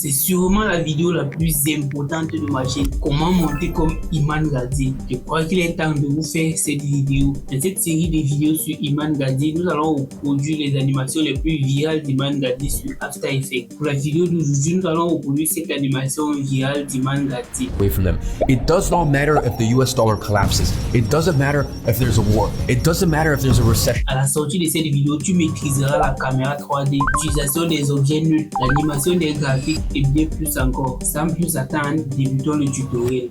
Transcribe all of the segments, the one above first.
C'est sûrement la vidéo la plus importante de ma chaîne. Comment monter comme Iman Gadzhi. Je crois qu'il est temps de vous faire cette vidéo. Dans cette série de vidéos sur Iman Gadzhi, nous allons reproduire les animations les plus virales d'Iman Gadzhi sur After Effects. Pour la vidéo d'aujourd'hui, nous allons reproduire cette animation virale d'Iman Gadzhi. Away from them. It does not matter if the US dollar collapses. It doesn't matter if there's a war. It doesn't matter if there's a recession. À la sortie de cette vidéo, tu maîtriseras la caméra 3D, l'utilisation des objets nuls, l'animation des graphiques et bien plus encore. Sans plus attendre, débutons le tutoriel.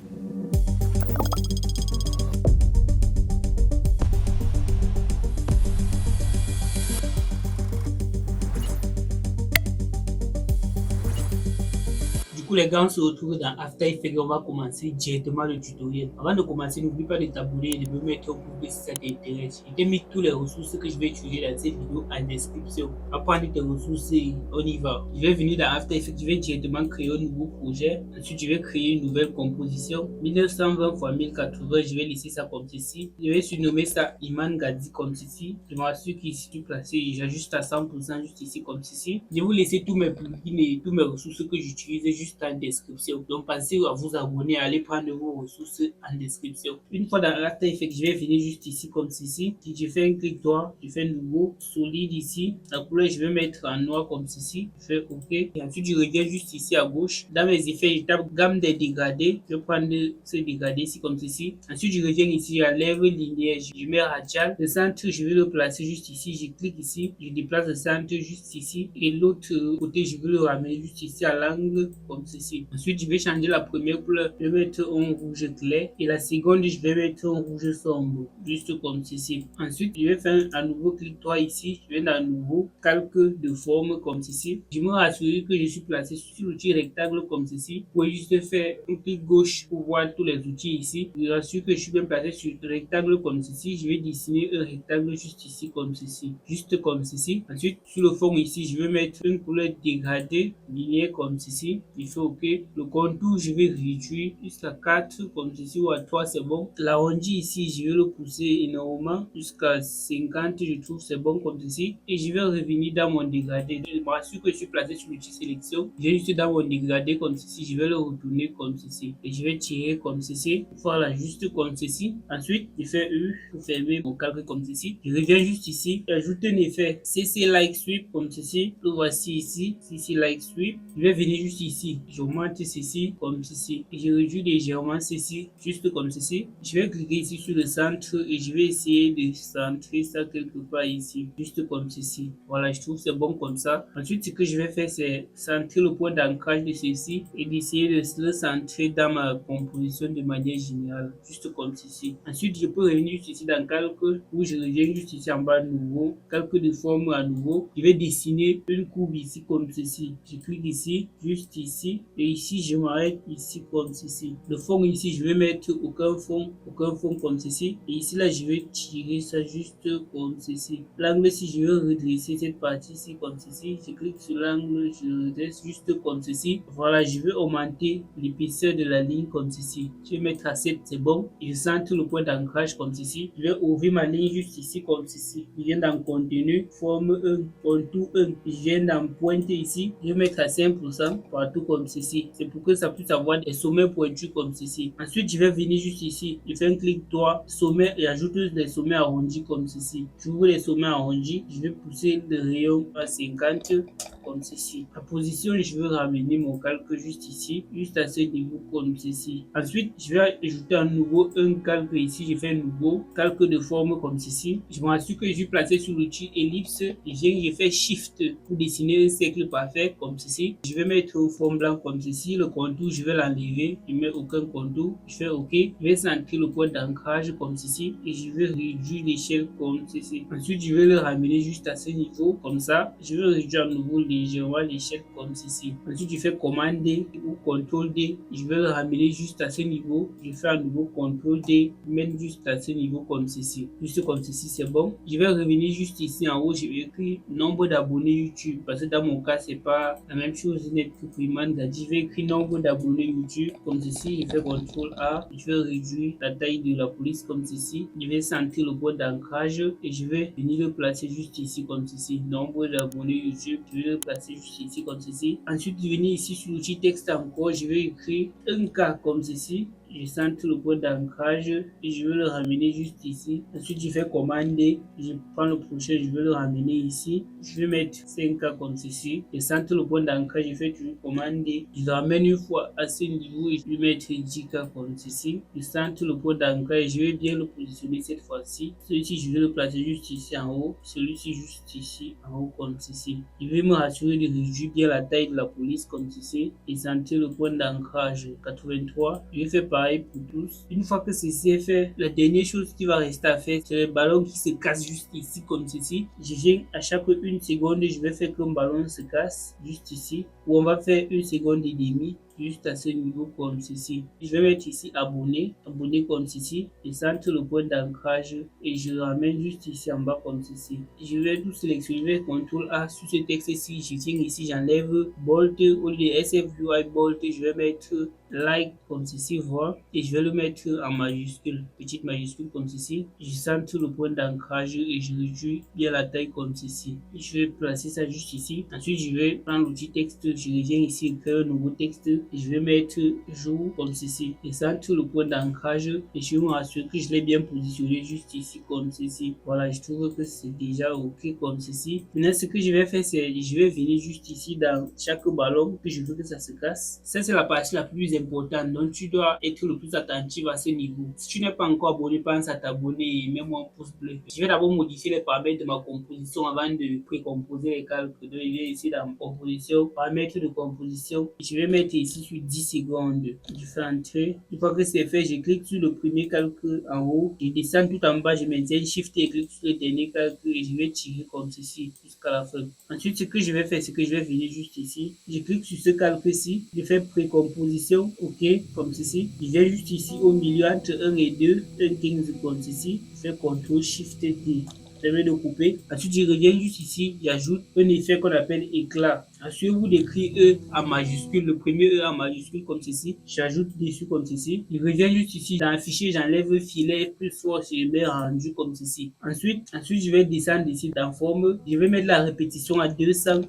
Les gars, on se retrouve dans After Effects. On va commencer directement le tutoriel. Avant de commencer, n'oublie pas de t'abonner et de me mettre au pouce si ça t'intéresse. Je t'ai mis toutes les ressources que je vais utiliser dans cette vidéo en description. On va prendre tes ressources et on y va. Je vais venir dans After Effects. Je vais directement créer un nouveau projet. Ensuite, je vais créer une nouvelle composition. 1920 x 1080. Je vais laisser ça comme ceci. Je vais surnommer ça Iman Gadzhi comme ceci. Je m'assure qu'ici tout placé. J'ajuste à 100% juste ici comme ceci. Je vais vous laisser tous mes plugins et toutes mes ressources que j'utilise juste en description. Donc pensez à vous abonner, à aller prendre vos ressources en description. Une fois dans After Effects, je vais venir juste ici comme ceci. Si je fais un clic droit, je fais nouveau, solide ici. La couleur, je vais mettre en noir comme ceci. Je fais OK. Et ensuite, je reviens juste ici à gauche. Dans mes effets, je tape gamme des dégradés. Je vais prendre ce dégradé ici comme ceci. Ensuite, je reviens ici à lèvres linéaire. Je mets radial. Le centre, je vais le placer juste ici. Je clique ici. Je déplace le centre juste ici. Et l'autre côté, je vais le ramener juste ici à l'angle comme ceci. Ensuite, je vais changer la première couleur. Je vais mettre un rouge clair. Et la seconde, je vais mettre un rouge sombre. Juste comme ceci. Ensuite, je vais faire un nouveau clic droit ici. Je vais dans un nouveau calque de forme comme ceci. Je me rassure que je suis placé sur l'outil rectangle comme ceci. Vous pouvez juste faire un clic gauche pour voir tous les outils ici. Je rassure que je suis bien placé sur le rectangle comme ceci. Je vais dessiner un rectangle juste ici comme ceci. Juste comme ceci. Ensuite, sur le fond ici, je vais mettre une couleur dégradée, linéaire comme ceci. Il fait OK. Le contour, je vais réduire jusqu'à 4 comme ceci ou à 3, c'est bon. L'arrondi ici, je vais le pousser énormément jusqu'à 50, je trouve c'est bon comme ceci. Et je vais revenir dans mon dégradé. Je m'assure que je suis placé sur l'outil sélection. Je vais juste dans mon dégradé comme ceci. Je vais le retourner comme ceci. Et je vais tirer comme ceci. Voilà, juste comme ceci. Ensuite, je fais U pour fermer mon calque comme ceci. Je reviens juste ici. J'ajoute un effet CC Like Sweep comme ceci. Le voici ici. CC Like Sweep. Je vais venir juste ici. J'augmente ceci comme ceci. Et je réduis légèrement ceci. Juste comme ceci. Je vais cliquer ici sur le centre. Et je vais essayer de centrer ça quelque part ici. Juste comme ceci. Voilà, je trouve c'est bon comme ça. Ensuite, ce que je vais faire, c'est centrer le point d'ancrage de ceci. Et d'essayer de le centrer dans ma composition de manière générale. Juste comme ceci. Ensuite, je peux revenir juste ici dans calque. Où je reviens juste ici en bas à nouveau. Calque de forme à nouveau. Je vais dessiner une courbe ici comme ceci. Je clique ici. Juste ici. Et ici, je m'arrête ici comme ceci. Le fond ici, je vais mettre aucun fond comme ceci. Et ici, là, je vais tirer ça juste comme ceci. L'angle, si je veux redresser cette partie-ci comme ceci, je clique sur l'angle, je redresse juste comme ceci. Voilà, je vais augmenter l'épaisseur de la ligne comme ceci. Je vais mettre à 7, c'est bon. Je centre le point d'ancrage comme ceci. Je vais ouvrir ma ligne juste ici comme ceci. Je viens dans contenu, forme 1, contour 1. Je viens dans pointe ici. Je vais mettre à 5% partout comme ceci. C'est pour que ça puisse avoir des sommets pointus comme ceci. Ensuite, je vais venir juste ici. Je fais un clic droit, sommet et ajoute des sommets arrondis comme ceci. J'ouvre les sommets arrondis. Je vais pousser le rayon à 50 comme ceci. La position, je vais ramener mon calque juste ici, juste à ce niveau comme ceci. Ensuite, je vais ajouter à nouveau un calque ici. Je fais un nouveau calque de forme comme ceci. Je m'assure que je suis placé sur l'outil ellipse. Et je fais Shift pour dessiner un cercle parfait comme ceci. Je vais mettre un fond blanc comme ceci. Le contour, je vais l'enlever. Je mets aucun contour. Je fais OK. Je vais centrer le point d'ancrage comme ceci. Et je vais réduire l'échelle comme ceci. Ensuite, je vais le ramener juste à ce niveau comme ça. Je vais réduire à nouveau légèrement l'échelle comme ceci. Ensuite, je fais commande D ou CTRL D. Je vais le ramener juste à ce niveau. Je fais à nouveau CTRL D. Même juste à ce niveau comme ceci. Juste comme ceci, c'est bon. Je vais revenir juste ici en haut. Je vais écrire nombre d'abonnés YouTube. Parce que dans mon cas, c'est pas la même chose net que pour Iman Gadzhi. Je vais écrire nombre d'abonnés YouTube comme ceci. Je fais CTRL A. Je vais réduire la taille de la police comme ceci. Je vais centrer le point d'ancrage et je vais venir le placer juste ici comme ceci. Nombre d'abonnés YouTube. Je vais le placer juste ici comme ceci. Ensuite, je vais venir ici sur l'outil texte encore, je vais écrire un cas comme ceci. Je centre le point d'ancrage et je vais le ramener juste ici. Ensuite, je fais commande, je prends le prochain, je vais le ramener ici. Je vais mettre 5K comme ceci. Je centre le point d'ancrage, je fais toujours commande, je le ramène une fois à ce niveau et je vais mettre 10K comme ceci. Je centre le point d'ancrage, je vais bien le positionner cette fois-ci. Celui-ci, je vais le placer juste ici en haut. Celui-ci, juste ici en haut comme ceci. Je vais me rassurer de réduire bien la taille de la police comme ceci et centrer le point d'ancrage 83. Je vais faire pareil pour tous. Une fois que ceci est fait, la dernière chose qui va rester à faire, c'est le ballon qui se casse juste ici comme ceci. Je viens à chaque 1 seconde, je vais faire qu'un ballon se casse juste ici, où on va faire 1 seconde et demie. Juste à ce niveau comme ceci. Je vais mettre ici abonner comme ceci, et centre le point d'ancrage et je le ramène juste ici en bas comme ceci. Je vais tout sélectionner, CTRL A sur ce texte-ci, je tiens ici, j'enlève bold au lieu de SFUI bold, je vais mettre like comme ceci, voir, et je vais le mettre en majuscule, petite majuscule comme ceci. Je centre le point d'ancrage et je réduis bien la taille comme ceci. Je vais placer ça juste ici. Ensuite, je vais prendre l'outil texte, je reviens ici, écrire un nouveau texte. Je vais mettre jour comme ceci et centre le point d'ancrage et je vais me rassurer que je l'ai bien positionné juste ici comme ceci. Voilà, je trouve que c'est déjà ok comme ceci. Maintenant, ce que je vais faire, c'est je vais venir juste ici dans chaque ballon que je veux que ça se casse. Ça, c'est la partie la plus importante, donc tu dois être le plus attentif à ce niveau. Si tu n'es pas encore abonné, pense à t'abonner et mets-moi un pouce bleu. Je vais d'abord modifier les paramètres de ma composition avant de précomposer les calques. Donc, je vais ici dans composition, paramètres de composition. Je vais mettre ici sur 10 secondes. Je fais entrer. Une fois que c'est fait, je clique sur le premier calque en haut. Je descends tout en bas, je maintiens Shift et clique sur le dernier calque et je vais tirer comme ceci jusqu'à la fin. Ensuite, ce que je vais faire, c'est que je vais venir juste ici. Je clique sur ce calque-ci. Je fais précomposition, OK, comme ceci. Je viens juste ici au milieu entre 1 et 2, 1,15 comme ceci. Je fais CTRL Shift T. Permet de couper. Ensuite, je reviens juste ici, j'ajoute un effet qu'on appelle éclat. Assurez-vous d'écrire E en majuscule, le premier E en majuscule comme ceci. J'ajoute dessus comme ceci. Je reviens juste ici dans le fichier, j'enlève filet plus force et je mets rendu comme ceci. Ensuite, je vais descendre ici dans forme. Je vais mettre la répétition à 200.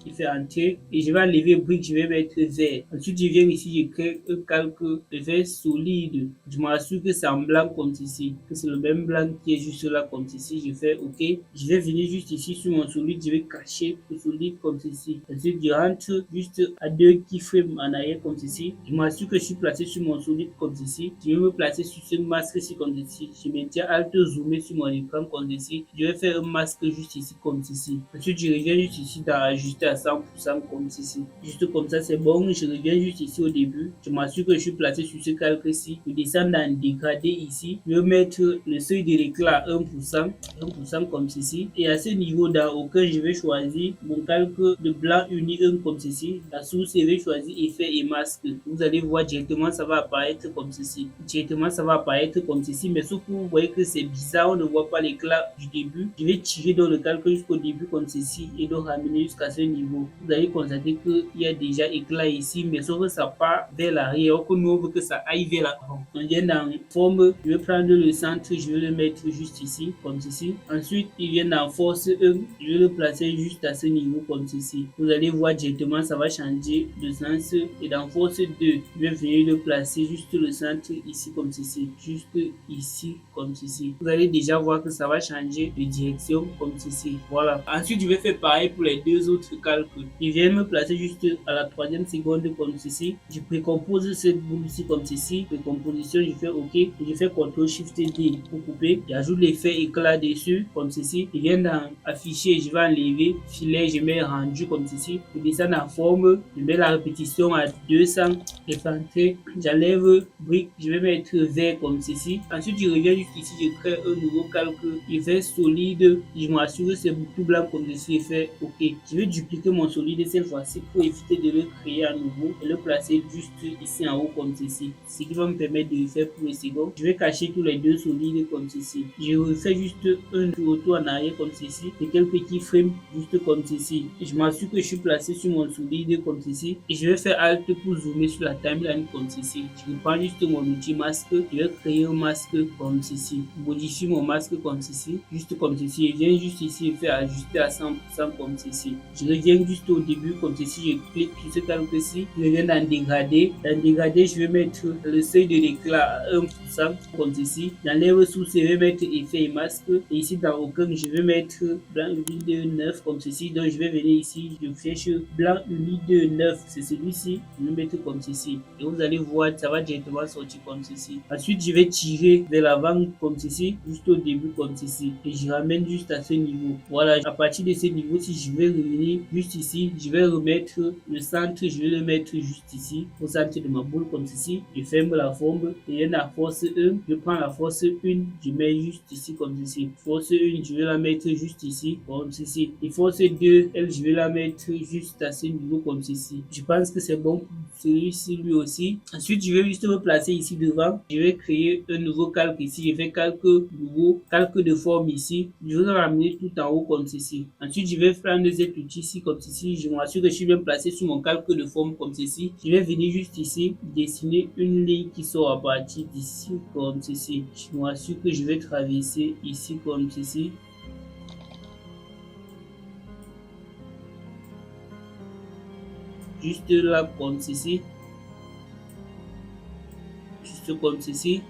Je fais entrer et je vais enlever brique, je vais mettre vert. Ensuite, je viens ici, je crée un calque de vert solide. Je m'assure que c'est en blanc comme ceci, que c'est le même blanc qui est juste là comme ceci. Je fais OK. Je vais venir juste ici sur mon solide, je vais cacher le solide comme ceci. Ensuite, je rentre juste à 2 keyframes en arrière comme ceci. Je m'assure que je suis placé sur mon solide comme ceci. Je vais me placer sur ce masque-ci comme ceci. Je maintiens Alt zoomer sur mon écran comme ceci. Je vais faire un masque juste ici comme ceci. Ensuite, je reviens juste ici dans ajuster à 100% comme ceci. Juste comme ça, c'est bon. Je reviens juste ici au début. Je m'assure que je suis placé sur ce calque-ci. Je descends dans dégradé ici. Je vais mettre le seuil de l'éclat à 1%. 1% comme ceci. Et à ce niveau, dans auquel je vais choisir mon calque de blanc uni 1 comme ceci. La source, je vais choisir effet et masque. Vous allez voir directement, ça va apparaître comme ceci. Directement, ça va apparaître comme ceci. Mais sauf que vous voyez que c'est bizarre, on ne voit pas l'éclat du début. Je vais tirer dans le calque jusqu'au début comme ceci et donc ramener jusqu'à ce niveau. Vous allez constater qu'il y a déjà éclat ici, mais sauf que ça part vers l'arrière. Que nous, on veut que ça aille vers l'avant. On vient dans forme, je vais prendre le centre, je vais le mettre juste ici, comme ceci. Ensuite, il vient dans force 1, je vais le placer juste à ce niveau comme ceci. Vous allez voir directement, ça va changer de sens. Et dans force 2, je vais venir le placer juste le centre ici comme ceci. Juste ici comme ceci. Vous allez déjà voir que ça va changer de direction comme ceci. Voilà. Ensuite, je vais faire pareil pour les deux autres calques. Je viens me placer juste à la 3e seconde comme ceci. Je précompose cette boule-ci comme ceci. Précomposition, je fais OK. Et je fais CTRL SHIFT D pour couper. J'ajoute l'effet éclat dessus comme ceci. Je viens dans afficher, je vais enlever filet, je mets rendu comme ceci. Je descends en forme, je mets la répétition à 200 et entrer. J'enlève brique, je vais mettre vert comme ceci. Ensuite, je reviens juste ici, je crée un nouveau calque, effet solide. Je m'assure que c'est tout blanc comme ceci, effet OK. Je vais dupliquer mon solide cette fois-ci pour éviter de le créer à nouveau et le placer juste ici en haut comme ceci. Ce qui va me permettre de le faire pour le second. Je vais cacher tous les deux solides comme ceci. Je refais juste un retour en arrière comme ceci et quelques petits frames juste comme ceci. Je m'assure que je suis placer sur mon souris comme ceci et je vais faire Alt pour zoomer sur la timeline comme ceci. Je reprends juste mon outil masque, je vais créer un masque comme ceci, modifie mon masque comme ceci, juste comme ceci, et viens juste ici et faire ajuster à 100% comme ceci. Je reviens juste au début comme ceci, je clique sur ce calque-ci, je viens dans dégradé. Dans dégradé, je vais mettre le seuil de l'éclat à 1% comme ceci. Dans les ressources, je vais mettre effet et masque, et ici dans aucun, je vais mettre blanc humide 9 comme ceci. Donc je vais venir ici, je cherche blanc humide 9, c'est celui-ci, je vais mettre comme ceci, et vous allez voir, ça va directement sortir comme ceci. Ensuite, je vais tirer vers l'avant comme ceci, juste au début comme ceci, et je ramène juste à ce niveau. Voilà, à partir de ce niveau-ci, je vais revenir juste ici, je vais remettre le centre, je vais le mettre juste ici, au centre de ma boule comme ceci, je ferme la forme, et il y a la force 1, je prends la force 1, je mets juste ici comme ceci, force 1, je vais la mettre juste ici, comme ceci, et force 2, elle, je vais la mettre juste à ce niveau comme ceci. Je pense que c'est bon pour celui-ci lui aussi. Ensuite, je vais juste me placer ici devant, je vais créer un nouveau calque ici, je fais calque nouveau, calque de forme ici, je vais le ramener tout en haut comme ceci. Ensuite, je vais prendre cet outil ici comme ceci, je m'assure que je suis bien placé sur mon calque de forme comme ceci. Je vais venir juste ici, dessiner une ligne qui sort à partir d'ici comme ceci. Je m'assure que je vais traverser ici comme ceci. Juste là comme ceci. Juste comme ceci.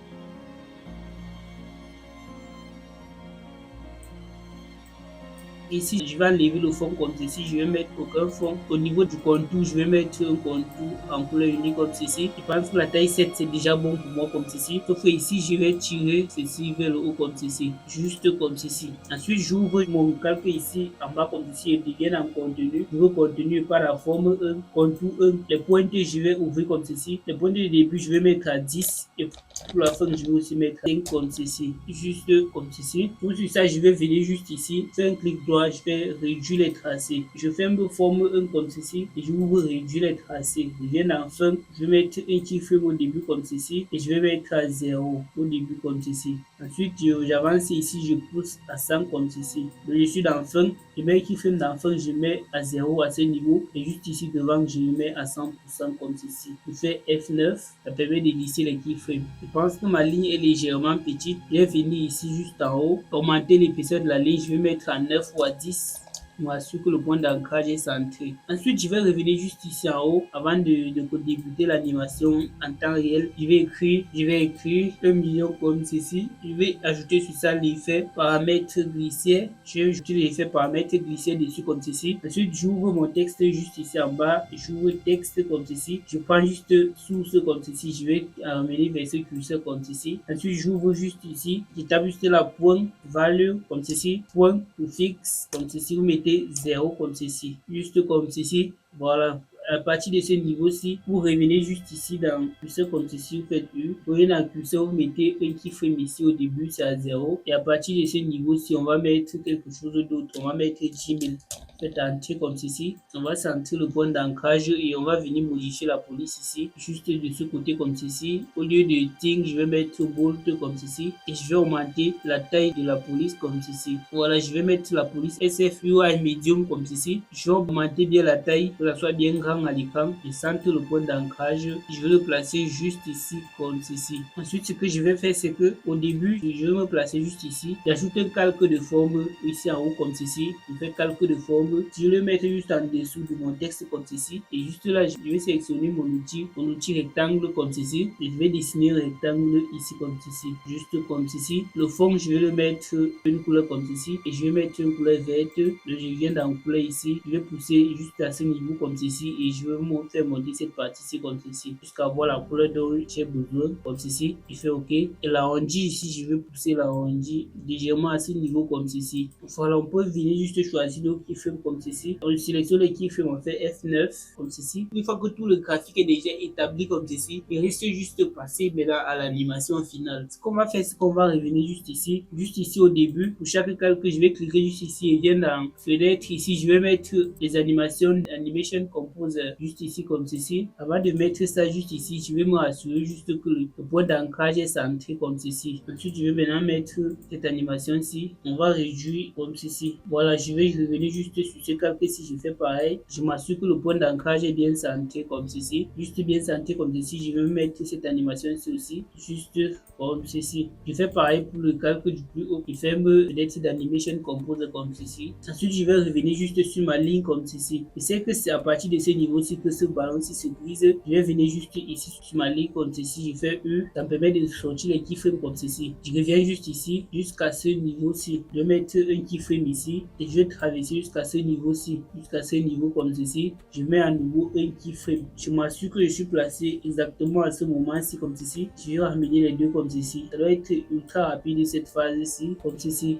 Ici, je vais enlever le fond comme ceci, je vais mettre aucun fond. Au niveau du contour, je vais mettre un contour en couleur unique comme ceci. Je pense que la taille 7 c'est déjà bon pour moi comme ceci. Sauf que ici, je vais tirer ceci vers le haut comme ceci, juste comme ceci. Ensuite, j'ouvre mon calque ici en bas comme ceci et devient en contenu. Je veux continuer par la forme 1, contour 1. Les pointes, je vais ouvrir comme ceci. Les pointes de début, je vais mettre à 10 et pour la fin, je vais aussi mettre 5 comme ceci, juste comme ceci. Pour ça, je vais venir juste ici, faire un clic droit, je vais réduire les tracés. Je fais un forme 1 comme ceci et je vais réduire les tracés. Je viens dans fin, je vais mettre un keyframe au début comme ceci et je vais mettre à 0 au début comme ceci. Ensuite, j'avance ici, je pousse à 100 comme ceci. Donc, je suis dans fin, je mets un keyframe dans fin, je mets à 0 à ce niveau et juste ici devant, je le mets à 100% comme ceci. Je fais F9, ça permet de lisser les keyframes. Je pense que ma ligne est légèrement petite. Je vais venir ici juste en haut, augmenter l'épaisseur de la ligne, je vais mettre à 9 ou à 10. Je m'assure que le point d'ancrage est centré. Ensuite, je vais revenir juste ici en haut avant de débuter l'animation en temps réel. Je vais écrire 1 million comme ceci. Je vais ajouter sur ça l'effet paramètre glissière. Je vais ajouter l'effet paramètre glissière dessus comme ceci. Ensuite, j'ouvre mon texte juste ici en bas. J'ouvre texte comme ceci. Je prends juste source comme ceci. Je vais amener vers ce curseur comme ceci. Ensuite, j'ouvre juste ici. Je tape juste la point value comme ceci. Point ou fixe comme ceci. Vous mettez 0 comme ceci, juste comme ceci. Voilà, à partir de ce niveau-ci, vous revenez juste ici dans curseur comme ceci, vous faites U. Vous venez dans le curseur, vous mettez un keyframe ici au début, c'est à 0. Et à partir de ce niveau-ci, on va mettre quelque chose d'autre. On va mettre 10 000. Faites entrer comme ceci. On va centrer le point d'ancrage et on va venir modifier la police ici, juste de ce côté comme ceci. Au lieu de thing, je vais mettre bolt comme ceci et je vais augmenter la taille de la police comme ceci. Voilà, je vais mettre la police SFUI medium comme ceci. Je vais augmenter bien la taille pour que ça soit bien grand à l'écran. Je centre le point d'ancrage. Je vais le placer juste ici comme ceci. Ensuite, ce que je vais faire, c'est que au début, je vais me placer juste ici. J'ajoute un calque de forme ici en haut comme ceci. Je fais calque de forme. Je vais le mettre juste en dessous de mon texte comme ceci. Et juste là, je vais sélectionner mon outil rectangle comme ceci. Et je vais dessiner un rectangle ici comme ceci. Juste comme ceci. Le fond, je vais le mettre une couleur comme ceci. Et je vais mettre une couleur verte. Je viens dans couleur ici. Je vais pousser juste à ce niveau comme ceci. Et je vais faire monter cette partie-ci comme ceci. Jusqu'à avoir la couleur dont j'ai besoin comme ceci. Je fais OK. Et l'arrondi ici, je vais pousser l'arrondi légèrement à ce niveau comme ceci. Voilà, on peut venir juste choisir le keyframe comme ceci. On sélectionne le keyframe, on fait F9 comme ceci. Une fois que tout le graphique est déjà établi comme ceci, il reste juste passer maintenant à l'animation finale. Ce qu'on va faire, c'est qu'on va revenir juste ici au début. Pour chaque calque, je vais cliquer juste ici et viens dans fenêtre ici. Je vais mettre les animations animation composer juste ici comme ceci. Avant de mettre ça juste ici, je vais me rassurer juste que le point d'ancrage est centré comme ceci. Ensuite, je vais maintenant mettre cette animation-ci. On va réduire comme ceci. Voilà, je vais revenir juste sur ce calque-ci, je fais pareil. Je m'assure que le point d'ancrage est bien centré comme ceci. Juste bien centré comme ceci. Je vais mettre cette animation-ci aussi. Juste comme ceci. Je fais pareil pour le calque du plus haut. Je fais peut-être d'animation compose comme ceci. Ensuite, je vais revenir juste sur ma ligne comme ceci. Je sais que c'est à partir de ce niveau-ci que ce ballon-ci se brise. Je vais venir juste ici sur ma ligne comme ceci. Je fais U. Ça me permet de sortir les keyframes comme ceci. Je reviens juste ici jusqu'à ce niveau-ci. Je vais mettre un keyframe ici et je vais traverser jusqu'à ce niveau-ci. Jusqu'à ce niveau comme ceci. Je mets à nouveau un keyframe. Je m'assure que je suis placé exactement à ce moment-ci comme ceci. Je vais ramener les deux comme ceci. Ça doit être ultra rapide cette phase-ci comme ceci.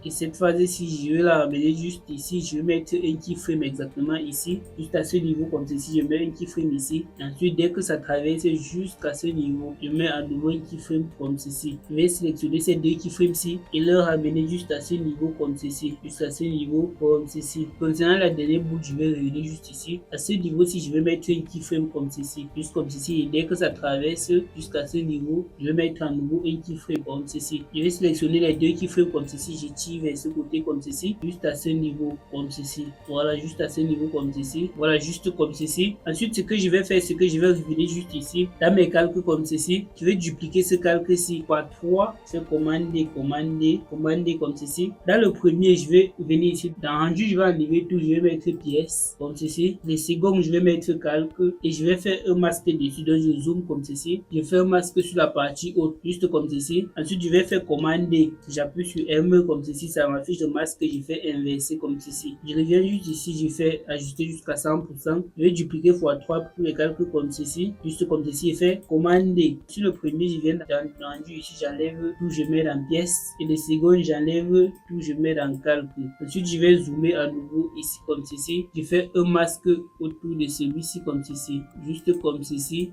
Et cette phase-ci, je vais la ramener juste ici. Je vais mettre un keyframe exactement ici. Juste à ce niveau comme ceci, je mets un keyframe ici. Et ensuite, dès que ça traverse jusqu'à ce niveau, je mets à nouveau un keyframe comme ceci. Je vais sélectionner ces deux keyframes-ci et le ramener juste à ce niveau comme ceci. Jusqu'à ce niveau comme ceci. Concernant la dernière boucle, je vais revenir juste ici. À ce niveau-ci, je vais mettre un keyframe comme ceci. Juste comme ceci. Et dès que ça traverse jusqu'à ce niveau, je vais mettre à nouveau un keyframe comme ceci. Je vais sélectionner les deux keyframes comme ceci. Je tire vers ce côté comme ceci, juste à ce niveau comme ceci. Voilà, juste à ce niveau comme ceci. Voilà, juste comme ceci. Ensuite, ce que je vais faire, c'est que je vais revenir juste ici dans mes calques comme ceci. Je vais dupliquer ce calque-ci par 3. Je vais commander comme ceci. Dans le premier, je vais venir ici. Dans rendu, je vais enlever tout. Je vais mettre pièce comme ceci. Les secondes, je vais mettre calque et je vais faire un masque dessus. Donc, je zoome comme ceci. Je fais un masque sur la partie haute, juste comme ceci. Ensuite, je vais faire commander. J'appuie sur M comme ceci. Ça m'affiche le masque que je fais inverser comme ceci. Je reviens juste ici, je fais ajuster jusqu'à 100%. Je vais dupliquer x3 pour les calculs comme ceci. Juste comme ceci, je fais commander. Sur le premier, je viens dans rendu ici, j'enlève tout, je mets dans pièce. Et le second, j'enlève tout, je mets dans calcul. Ensuite, je vais zoomer à nouveau ici comme ceci. Je fais un masque autour de celui-ci comme ceci. Juste comme ceci.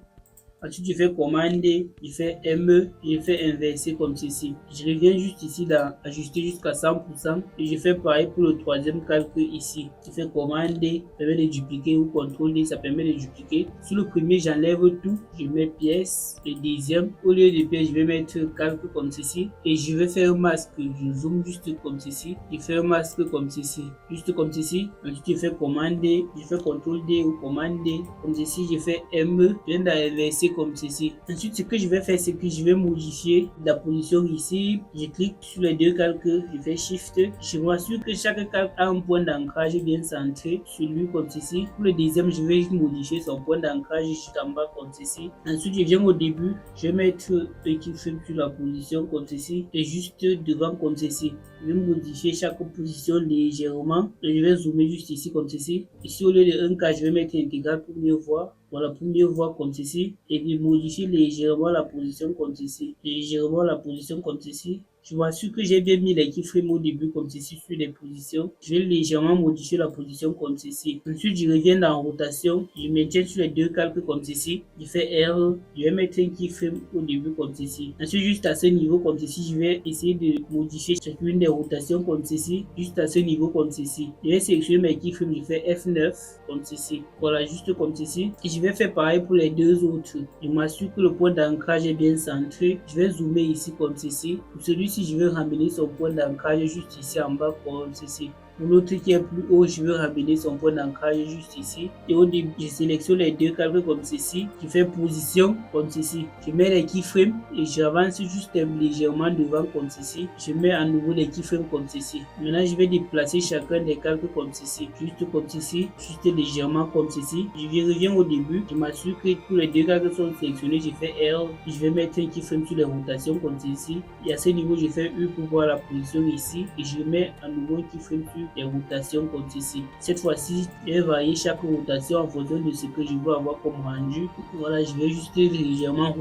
Ensuite, je fais commander, je fais M, je fais inverser comme ceci. Je reviens juste ici dans ajuster jusqu'à 100% et je fais pareil pour le troisième calque ici. Je fais commander, ça permet de dupliquer ou contrôler, ça permet de dupliquer. Sur le premier, j'enlève tout, je mets pièce. Le deuxième, au lieu de pièce, je vais mettre calque comme ceci et je vais faire un masque. Je zoome juste comme ceci. Je fais un masque comme ceci, juste comme ceci. Ensuite, je fais commander, je fais contrôle D ou commander. Comme ceci, je fais M, je viens d'inverser comme ceci. Ensuite, ce que je vais faire, c'est que je vais modifier la position ici. Je clique sur les deux calques, je fais Shift. Je m'assure que chaque calque a un point d'ancrage bien centré sur lui comme ceci. Pour le deuxième, je vais modifier son point d'ancrage juste en bas comme ceci. Ensuite, je viens au début, je vais mettre un keyframe sur la position comme ceci et juste devant comme ceci. Je vais modifier chaque position légèrement et je vais zoomer juste ici comme ceci. Ici, au lieu de 1K, je vais mettre intégral pour mieux voir. Voilà, pour mieux voir comme ceci et de modifier légèrement la position comme ceci. Légèrement la position comme ceci. Je m'assure que j'ai bien mis les keyframes au début comme ceci sur les positions. Je vais légèrement modifier la position comme ceci. Ensuite, je reviens dans rotation. Je maintiens sur les deux calques comme ceci. Je fais R. Je vais mettre un keyframe au début comme ceci. Ensuite, juste à ce niveau comme ceci, je vais essayer de modifier chacune des rotations comme ceci. Juste à ce niveau comme ceci. Je vais sélectionner mes keyframes. Je fais F9 comme ceci. Voilà, juste comme ceci. Et je vais faire pareil pour les deux autres. Je m'assure que le point d'ancrage est bien centré. Je vais zoomer ici comme ceci. Pour celui-ci, je vais ramener son point d'ancrage juste ici en bas comme ceci. Pour l'autre qui est plus haut, je vais ramener son point d'ancrage juste ici. Et au début, je sélectionne les deux calques comme ceci. Je fais position comme ceci. Je mets les keyframes et j'avance juste légèrement devant comme ceci. Je mets à nouveau les keyframes comme ceci. Maintenant, je vais déplacer chacun des calques comme ceci. Juste comme ceci. Juste légèrement comme ceci. Je reviens au début. Je m'assure que tous les deux calques sont sélectionnés. Je fais R. Je vais mettre un keyframe sur les rotations comme ceci. Et à ce niveau, je fais U pour voir la position ici. Et je mets à nouveau un keyframe sur les rotations comme ceci. Cette fois-ci, je vais varier chaque rotation en fonction de ce que je veux avoir comme rendu. Voilà, je vais juste légèrement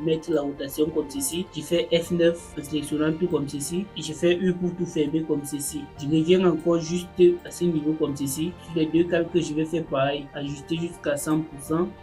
mettre la rotation comme ceci. Je fais F9 en sélectionnant tout comme ceci. Et je fais U pour tout fermer comme ceci. Je reviens encore juste à ce niveau comme ceci. Sur les deux calques, je vais faire pareil. Ajuster jusqu'à 100%.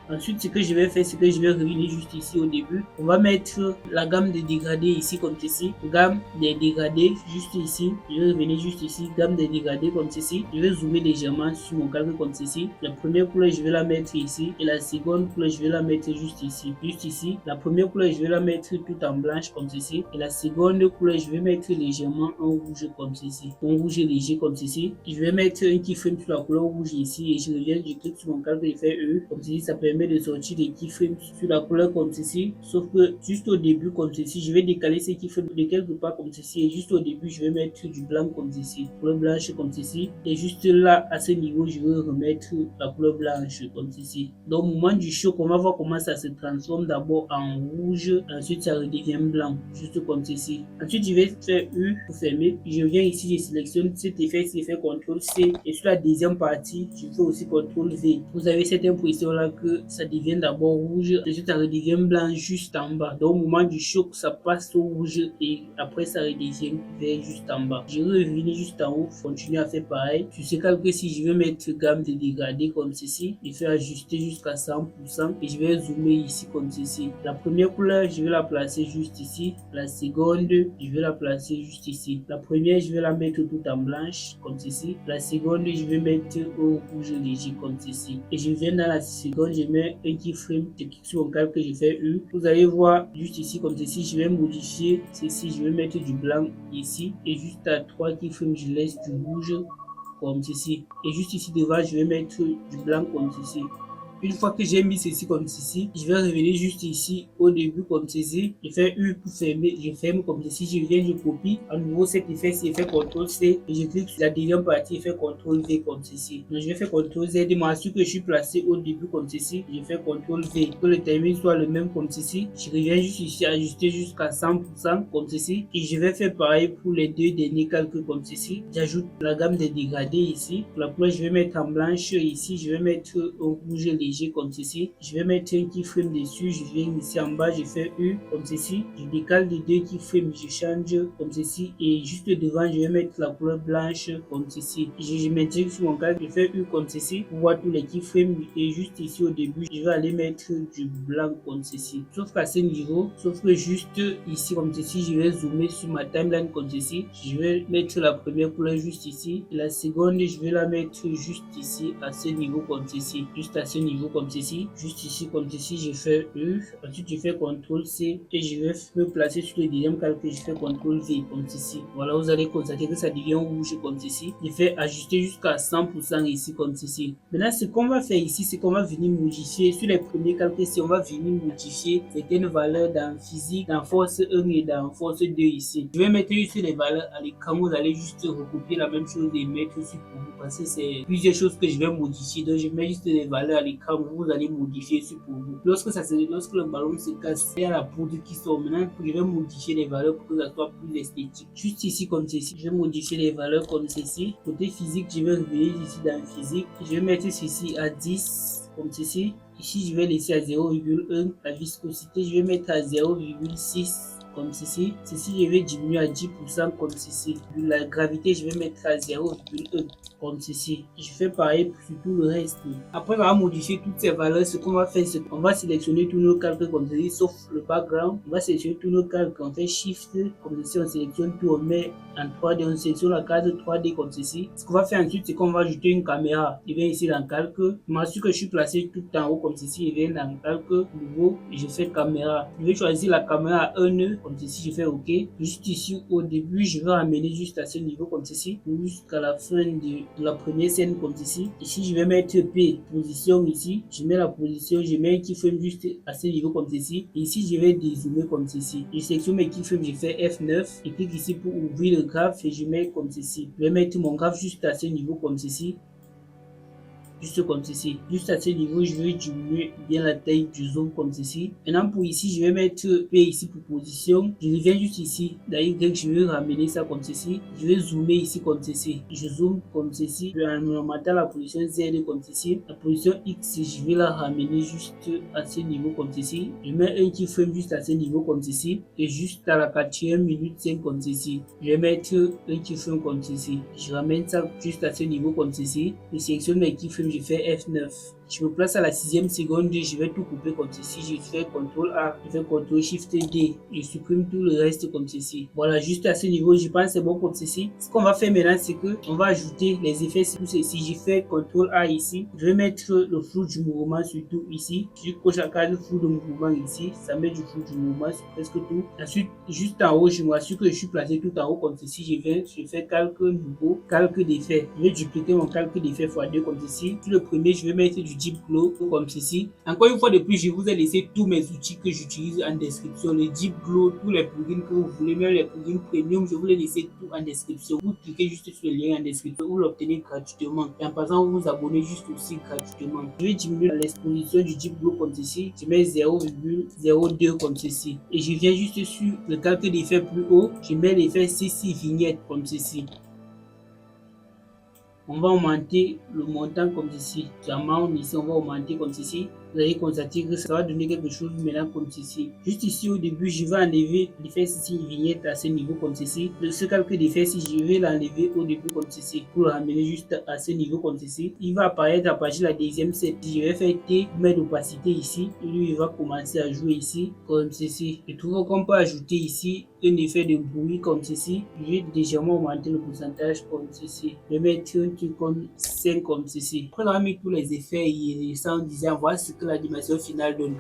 Ensuite, ce que je vais faire, c'est que je vais revenir juste ici au début. On va mettre la gamme de dégradés ici comme ceci. Gamme des dégradés juste ici. Je vais revenir juste ici. Gamme des dégradés dégradé comme ceci. Je vais zoomer légèrement sur mon calque comme ceci. La première couleur, je vais la mettre ici et la seconde couleur, je vais la mettre juste ici. Juste ici. La première couleur, je vais la mettre tout en blanche comme ceci et la seconde couleur, je vais mettre légèrement un rouge comme ceci. Un rouge léger comme ceci. Je vais mettre un keyframe sur la couleur rouge ici et je reviens, je clique sur mon calque et je fais E. Comme ceci, ça permet de sortir des keyframes sur la couleur comme ceci. Sauf que juste au début comme ceci, je vais décaler ces keyframes de quelque part comme ceci et juste au début, je vais mettre du blanc comme ceci. Couleur blanche comme ceci. Et juste là, à ce niveau, je vais remettre la couleur blanche comme ceci. Donc au moment du choc, on va voir comment ça se transforme d'abord en rouge. Ensuite, ça redevient blanc. Juste comme ceci. Ensuite, je vais faire U pour fermer. Puis je viens ici, je sélectionne cet effet, c'est fait CTRL C. Et sur la deuxième partie, je fais aussi CTRL V. Vous avez cette impression là que ça devient d'abord rouge. Ensuite, ça redevient blanc juste en bas. Donc au moment du choc, ça passe au rouge et après ça redevient vert juste en bas. Je vais revenir juste en haut, continuer à faire pareil. Sur ce calque, si je veux mettre gamme de dégradé comme ceci, je fais ajuster jusqu'à 100% et je vais zoomer ici comme ceci. La première couleur, je vais la placer juste ici. La seconde, je vais la placer juste ici. La première, je vais la mettre tout en blanche comme ceci. La seconde, je vais mettre au rouge léger comme ceci. Et je viens dans la seconde, je mets un keyframe, je clique sur mon calque, je fais U. Vous allez voir juste ici comme ceci, je vais modifier ceci, je vais mettre du blanc ici et juste à 3 keyframes, je laisse du rouge comme ceci. Et juste ici devant, je vais mettre du blanc comme ceci. Une fois que j'ai mis ceci comme ceci, je vais revenir juste ici au début comme ceci. Je fais U pour fermer, je ferme comme ceci. Je viens, je copie. À nouveau cet effet, c'est fait CTRL C et je clique sur la deuxième partie, je fais CTRL V comme ceci. Donc je vais faire CTRL Z et m'assure que je suis placé au début comme ceci. Je fais CTRL V, que le timing soit le même comme ceci. Je reviens juste ici, ajuster jusqu'à 100% comme ceci. Et je vais faire pareil pour les deux derniers calculs comme ceci. J'ajoute la gamme des dégradés ici. Pour la couleur, je vais mettre en blanche ici. Je vais mettre un rouge léger comme ceci. Je vais mettre un keyframe dessus. Je viens ici en bas, je fais U comme ceci. Je décale les deux keyframes, je change comme ceci. Et juste devant, je vais mettre la couleur blanche comme ceci. Je maintiens sur mon calque, je fais U comme ceci pour voir tous les keyframes. Et juste ici au début, je vais aller mettre du blanc comme ceci. Sauf qu'à ce niveau, sauf que juste ici comme ceci, je vais zoomer sur ma timeline comme ceci. Je vais mettre la première couleur juste ici. Et la seconde, je vais la mettre juste ici à ce niveau comme ceci. Juste à ce niveau comme ceci, juste ici comme ceci, je fais U, ensuite je fais CTRL C et je vais me placer sur le deuxième calque, je fais CTRL V comme ceci. Voilà, vous allez constater que ça devient rouge comme ceci. Je fais ajuster jusqu'à 100% ici comme ceci. Maintenant, ce qu'on va faire ici, c'est qu'on va venir modifier sur les premiers calques, si on va venir modifier certaines valeurs dans physique, dans force 1 et dans force 2 ici. Je vais mettre juste les valeurs à l'écran, vous allez juste recopier la même chose et mettre aussi pour vous parce que c'est plusieurs choses que je vais modifier. Donc je mets juste les valeurs à l'écran. Vous allez modifier ce pour vous. Lorsque le ballon se casse, il y a la poudre qui sort. Maintenant, je vais modifier les valeurs pour que ça soit plus esthétique. Juste ici comme ceci, je vais modifier les valeurs comme ceci. Côté physique, je vais revenir ici dans physique. Je vais mettre ceci à 10 comme ceci. Ici, je vais laisser à 0,1. La viscosité, je vais mettre à 0,6. Comme ceci. Ceci, je vais diminuer à 10% comme ceci. La gravité, je vais mettre à 0,1 comme ceci. Je fais pareil sur tout le reste. Après avoir modifié toutes ces valeurs, ce qu'on va faire, c'est qu'on va sélectionner tous nos calques comme ceci, sauf le background. On va sélectionner tous nos calques, on fait Shift, comme ceci, on sélectionne tout, on met en 3D, on sélectionne la case 3D comme ceci. Ce qu'on va faire ensuite, c'est qu'on va ajouter une caméra. Je viens ici dans calque. Je m'assure que je suis placé tout en haut comme ceci. Je viens dans calque, nouveau, et je fais caméra. Je vais choisir la caméra à 1 nœud. Comme ceci, je fais OK. Juste ici, au début, je vais ramener juste à ce niveau comme ceci, jusqu'à la fin de la première scène comme ceci. Ici, je vais mettre P, position ici. Je mets la position, je mets un keyframe juste à ce niveau comme ceci. Et ici, je vais dézoomer comme ceci. Je sélectionne mes keyframes, je fais F9. Et clique ici pour ouvrir le graphe et je mets comme ceci. Je vais mettre mon graphe juste à ce niveau comme ceci. Juste comme ceci. Juste à ce niveau, je vais diminuer bien la taille du zoom comme ceci. Maintenant, pour ici, je vais mettre P ici pour position. Je reviens juste ici. D'ailleurs, je vais ramener ça comme ceci. Je vais zoomer ici comme ceci. Je zoome comme ceci. Je vais remonter la position Z comme ceci. La position X, je vais la ramener juste à ce niveau comme ceci. Je mets un keyframe juste à ce niveau comme ceci. Et juste à la 4e minute 5 comme ceci. Je vais mettre un keyframe comme ceci. Je ramène ça juste à ce niveau comme ceci. Je sélectionne mes keyframes. Je fais F9. Je me place à la 6e seconde, je vais tout couper comme ceci. Je fais CTRL A, je fais CTRL SHIFT D. Je supprime tout le reste comme ceci. Voilà, juste à ce niveau, je pense c'est bon comme ceci. Ce qu'on va faire maintenant, c'est que on va ajouter les effets sur ceci. Je fais CTRL A ici. Je vais mettre le flou du mouvement surtout ici. Je coche la case flou de mouvement ici. Ça met du flou du mouvement sur presque tout. Ensuite, juste en haut, je m'assure que je suis placé tout en haut comme ceci. Je fais calque nouveau, calque d'effet. Je vais dupliquer mon calque d'effet x2 comme ceci. Sur le premier, je vais mettre du Deep Glow comme ceci. Encore une fois de plus, je vous ai laissé tous mes outils que j'utilise en description. Le Deep Glow, tous les plugins que vous voulez, même les plugins premium, je vous les laisse tout en description. Vous cliquez juste sur le lien en description, vous l'obtenez gratuitement. Et en passant, vous vous abonnez juste aussi gratuitement. Je vais diminuer l'exposition du Deep Glow comme ceci. Je mets 0,02 comme ceci. Et je viens juste sur le calque d'effet plus haut. Je mets l'effet CC vignette comme ceci. On va augmenter le montant comme ceci. Amount ici, on va augmenter comme ceci. Vous allez constater que ça va donner quelque chose maintenant comme ceci. Juste ici au début, je vais enlever l'effet ici vignette à ce niveau comme ceci. Ce calque d'effet, si je vais l'enlever au début comme ceci pour le ramener juste à ce niveau comme ceci, il va apparaître à partir de la deuxième set. Je vais faire T, mettre l'opacité ici. Et lui, il va commencer à jouer ici comme ceci. Et tout qu'on peut ajouter ici un effet de bruit comme ceci. Je vais légèrement augmenter le pourcentage comme ceci. Je vais mettre un truc comme 5 comme ceci. Après avoir mis tous les effets et sans design, voilà ce que l'animation finale donne.